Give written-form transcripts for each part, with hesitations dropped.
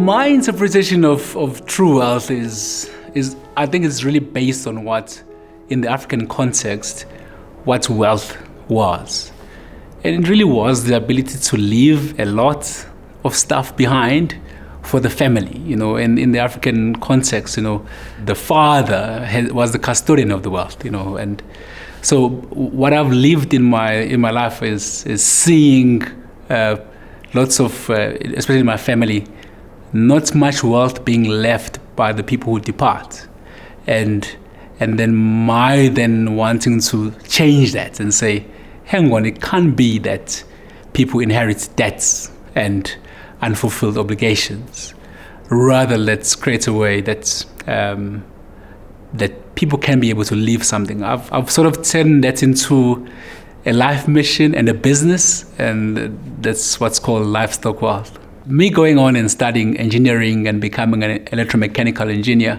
My interpretation of true wealth is I think it's really based on what, in the African context, what wealth was. And it really was the ability to leave a lot of stuff behind for the family, and in the African context, the father was the custodian of the wealth, and so what I've lived in my life is seeing lots of, especially in my family, not much wealth being left by the people who depart, and then my wanting to change that and say, hang on, it can't be that people inherit debts and unfulfilled obligations. Rather, let's create a way that that people can be able to leave something. I've sort of turned that into a life mission and a business, and that's what's called Livestock Wealth. Me going on and studying engineering and becoming an electromechanical engineer,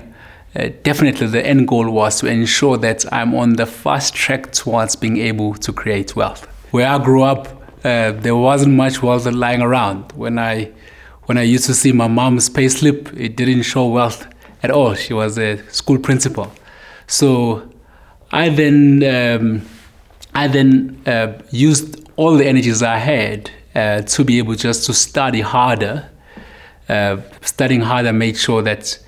definitely the end goal was to ensure that I'm on the fast track towards being able to create wealth. Where I grew up, there wasn't much wealth lying around. When I used to see my mom's payslip, it didn't show wealth at all. She was a school principal. So I then used all the energies I had to be able just to study harder. Studying harder made sure that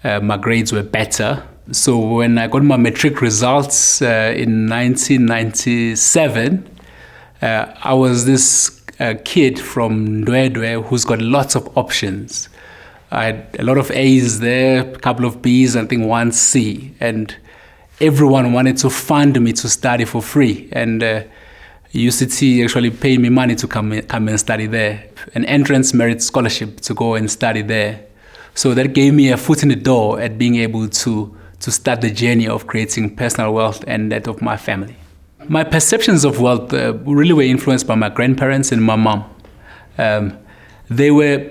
my grades were better. So when I got my matric results in 1997, I was this kid from Ndwedwe who's got lots of options. I had a lot of A's there, a couple of B's, I think one C, and everyone wanted to fund me to study for free. And UCT actually paid me money to come and study there, an entrance merit scholarship to go and study there. So that gave me a foot in the door at being able to start the journey of creating personal wealth and that of my family. My perceptions of wealth really were influenced by my grandparents and my mom. They were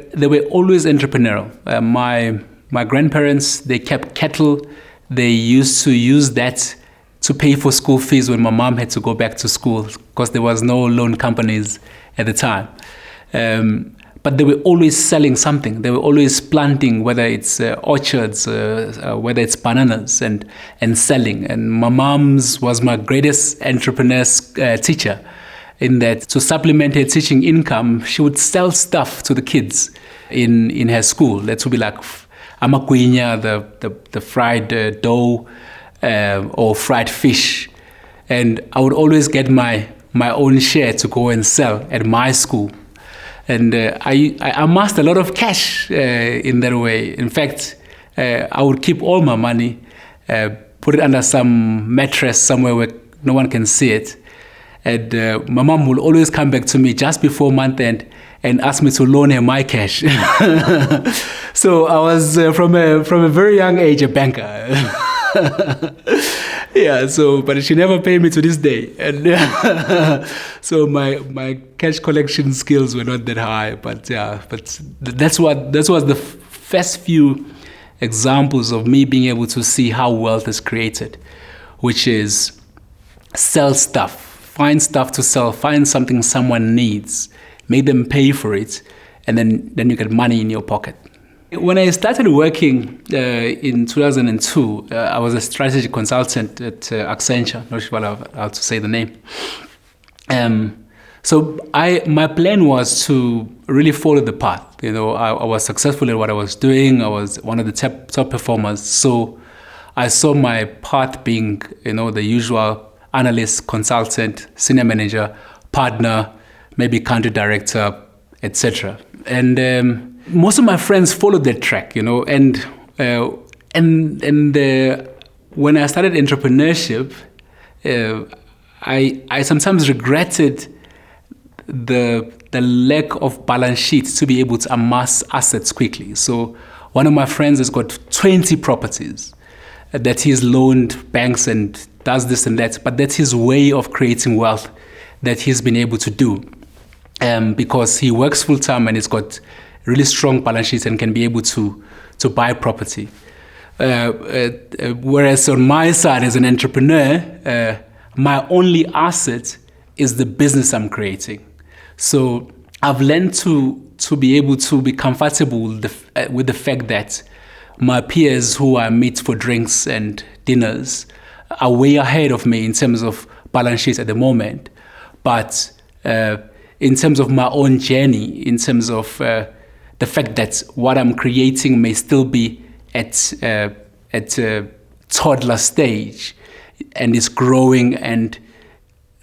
always entrepreneurial. My grandparents, they kept cattle. They used to use that to pay for school fees when my mom had to go back to school because there was no loan companies at the time. But they were always selling something. They were always planting, whether it's orchards, whether it's bananas, and selling. And my mom's was my greatest entrepreneur's teacher, in that to supplement her teaching income, she would sell stuff to the kids in her school. That would be like amakwenya, the fried dough, or fried fish. And I would always get my own share to go and sell at my school. And I amassed a lot of cash in that way. In fact, I would keep all my money, put it under some mattress somewhere where no one can see it. And my mom would always come back to me just before month end and ask me to loan her my cash. So I was from a very young age a banker. Yeah, but she never paid me to this day. And so my cash collection skills were not that high, but that was the first few examples of me being able to see how wealth is created, which is sell stuff, find stuff to sell, find something someone needs, make them pay for it, and then you get money in your pocket. When I started working in 2002, I was a strategy consultant at Accenture. Not sure how to say the name. So my plan was to really follow the path. I was successful at what I was doing. I was one of the top performers. So I saw my path being, the usual analyst, consultant, senior manager, partner, maybe country director, etc. And most of my friends followed that track, and when I started entrepreneurship, I sometimes regretted the lack of balance sheets to be able to amass assets quickly. So one of my friends has got 20 properties that he's loaned banks and does this and that, but that's his way of creating wealth that he's been able to do, because he works full time and he's got really strong balance sheets and can be able to buy property. Whereas on my side as an entrepreneur, my only asset is the business I'm creating. So I've learned to to be able to be comfortable with the fact that my peers who I meet for drinks and dinners are way ahead of me in terms of balance sheets at the moment. But in terms of my own journey, in terms of the fact that what I'm creating may still be at a toddler stage and is growing, and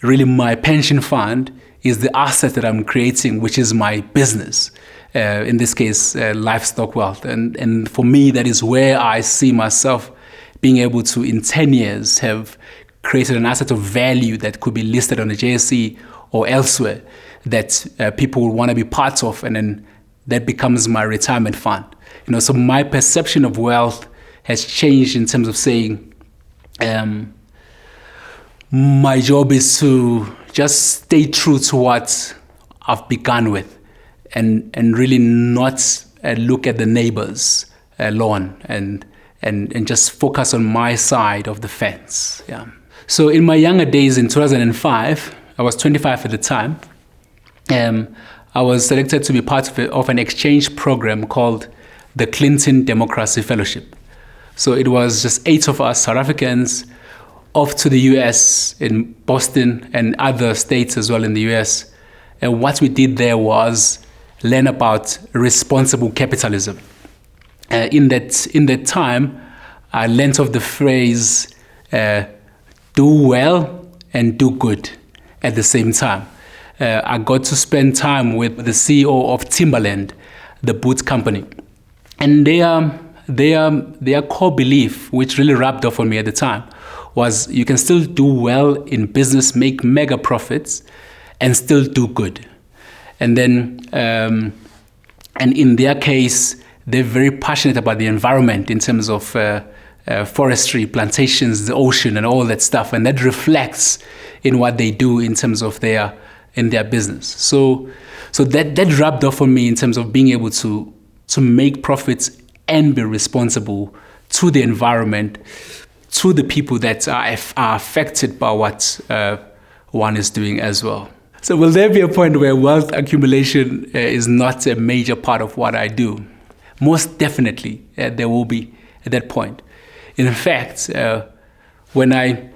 really my pension fund is the asset that I'm creating, which is my business. In this case, Livestock Wealth. And for me, that is where I see myself being able to, in 10 years, have created an asset of value that could be listed on the JSE or elsewhere that people will want to be part of, and then that becomes my retirement fund. So my perception of wealth has changed in terms of saying, my job is to just stay true to what I've begun with, and really not look at the neighbor's lawn and just focus on my side of the fence. Yeah. So in my younger days in 2005, I was 25 at the time. I was selected to be part of an exchange program called the Clinton Democracy Fellowship. So it was just 8 of us South Africans off to the US in Boston and other states as well in the US. And what we did there was learn about responsible capitalism. In that time, I learned of the phrase, do well and do good at the same time. I got to spend time with the CEO of Timberland, the boot company. And their core belief, which really rubbed off on me at the time, was you can still do well in business, make mega profits, and still do good. And then, and in their case, they're very passionate about the environment in terms of forestry, plantations, the ocean, and all that stuff. And that reflects in what they do in terms of their business. So that rubbed off on me in terms of being able to make profits and be responsible to the environment, to the people that are affected by what one is doing as well. So will there be a point where wealth accumulation is not a major part of what I do? Most definitely, there will be at that point. In fact, when I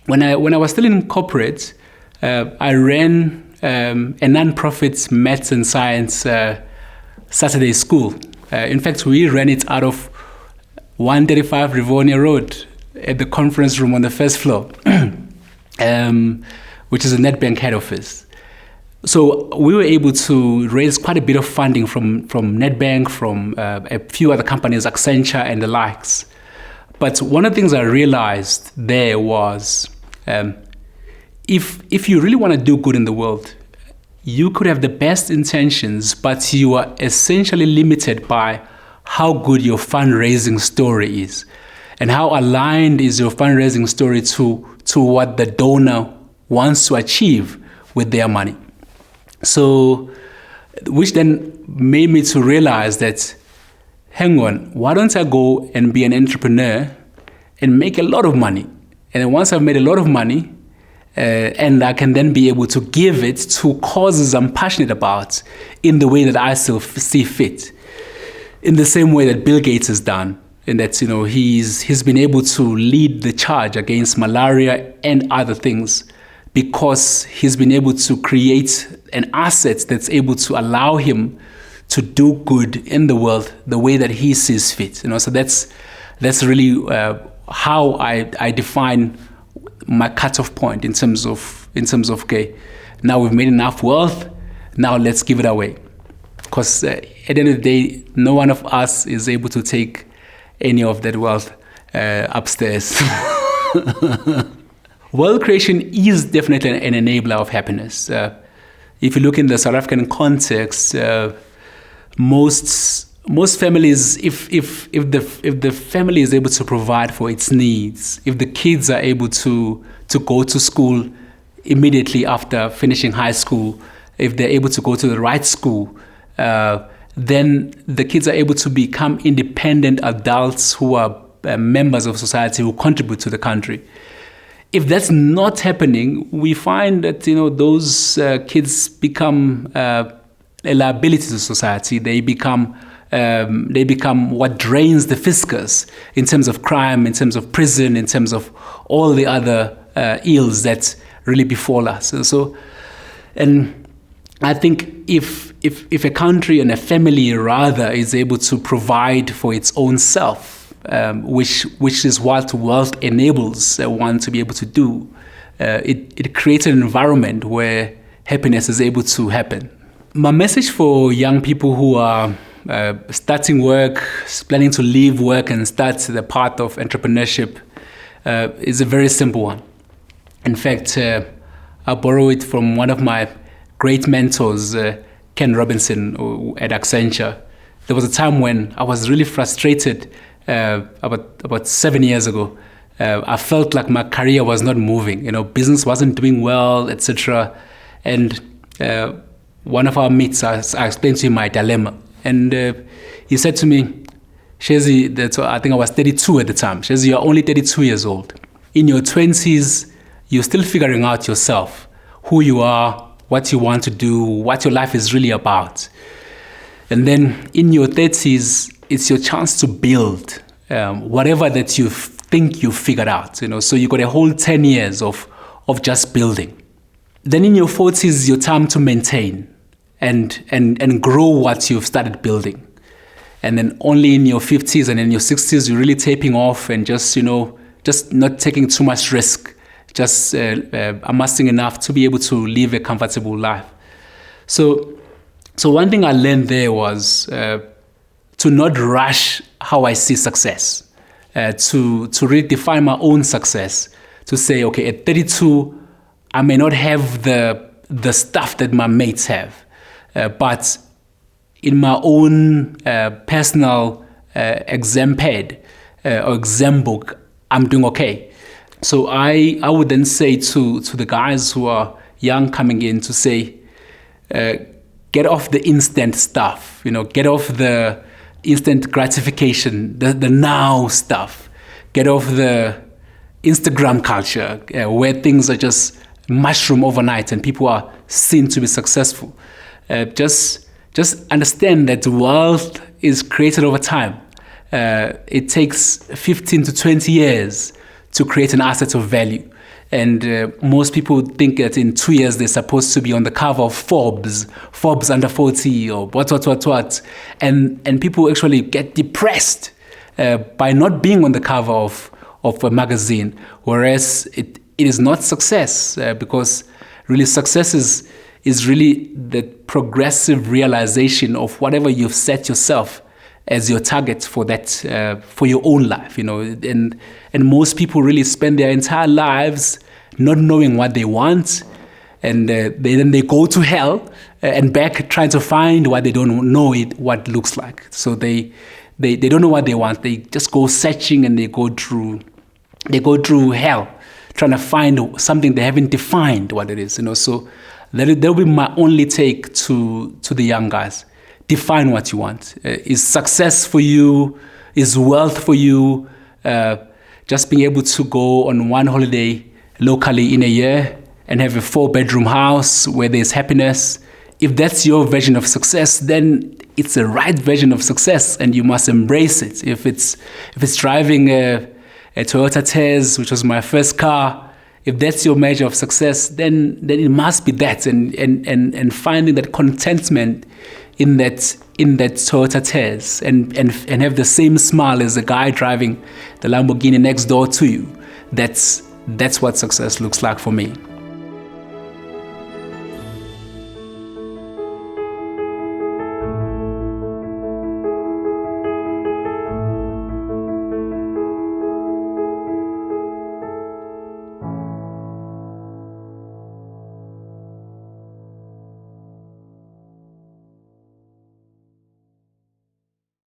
was still in corporate, I ran a non-profit maths and science Saturday school. In fact, we ran it out of 135 Rivonia Road at the conference room on the first floor, which is a Nedbank head office. So we were able to raise quite a bit of funding from Nedbank, from a few other companies, Accenture and the likes. But one of the things I realized there was, if you really want to do good in the world, you could have the best intentions, but you are essentially limited by how good your fundraising story is, and how aligned is your fundraising story to what the donor wants to achieve with their money. So, which then made me to realize that, hang on, why don't I go and be an entrepreneur and make a lot of money? And then once I've made a lot of money, and I can then be able to give it to causes I'm passionate about in the way that I still see fit. In the same way that Bill Gates has done, in that he's been able to lead the charge against malaria and other things, because he's been able to create an asset that's able to allow him to do good in the world the way that he sees fit. So that's really how I define my cutoff point in terms of okay, now we've made enough wealth, now let's give it away. Because at the end of the day, no one of us is able to take any of that wealth upstairs. Wealth creation is definitely an enabler of happiness. If you look in the South African context, most families, if the family is able to provide for its needs, if the kids are able to go to school immediately after finishing high school, if they're able to go to the right school, then the kids are able to become independent adults who are members of society, who contribute to the country. If that's not happening, we find that those kids become a liability to society. They become what drains the fiscus in terms of crime, in terms of prison, in terms of all the other ills that really befall us. And I think if a country and a family rather is able to provide for its own self, which is what wealth enables one to be able to do, it creates an environment where happiness is able to happen. My message for young people who are starting work, planning to leave work and start the path of entrepreneurship is a very simple one. In fact, I borrow it from one of my great mentors, Ken Robinson at Accenture. There was a time when I was really frustrated about 7 years ago. I felt like my career was not moving. Business wasn't doing well, etc. And one of our mates, I explained to him my dilemma. And he said to me, Shezi, I think I was 32 at the time. Shezi, you're only 32 years old. In your 20s, you're still figuring out yourself, who you are, what you want to do, what your life is really about. And then in your 30s, it's your chance to build whatever that you think you figured out. So you got a whole 10 years of just building. Then in your 40s, your time to maintain and grow what you've started building. And then only in your 50s and in your 60s, you're really taping off and just not taking too much risk, just amassing enough to be able to live a comfortable life. So one thing I learned there was to not rush how I see success, to redefine my own success, to say, okay, at 32, I may not have the stuff that my mates have, but in my own personal exam pad or exam book, I'm doing okay. So I would then say to the guys who are young coming in to say, get off the instant stuff, get off the instant gratification, the now stuff, get off the Instagram culture where things are just mushroom overnight and people are seen to be successful. Just understand that wealth is created over time. It takes 15 to 20 years to create an asset of value. And most people think that in 2 years they're supposed to be on the cover of Forbes under 40 or what. And people actually get depressed by not being on the cover of a magazine, whereas it is not success, because really success is really the progressive realization of whatever you've set yourself as your target for that, for your own life, and most people really spend their entire lives not knowing what they want, and then they go to hell and back trying to find what they don't know what it looks like. So they don't know what they want. They just go searching and they go through hell trying to find something they haven't defined what it is. So that'll be my only take to the young guys. Define what you want. Is success for you? Is wealth for you? Just being able to go on one holiday locally in a year and have a 4-bedroom house where there's happiness. If that's your version of success, then it's the right version of success and you must embrace it. If it's driving a Toyota Tez, which was my first car, if that's your measure of success, then it must be that, and finding that contentment in that Toyota Tez and have the same smile as the guy driving the Lamborghini next door to you. That's what success looks like for me.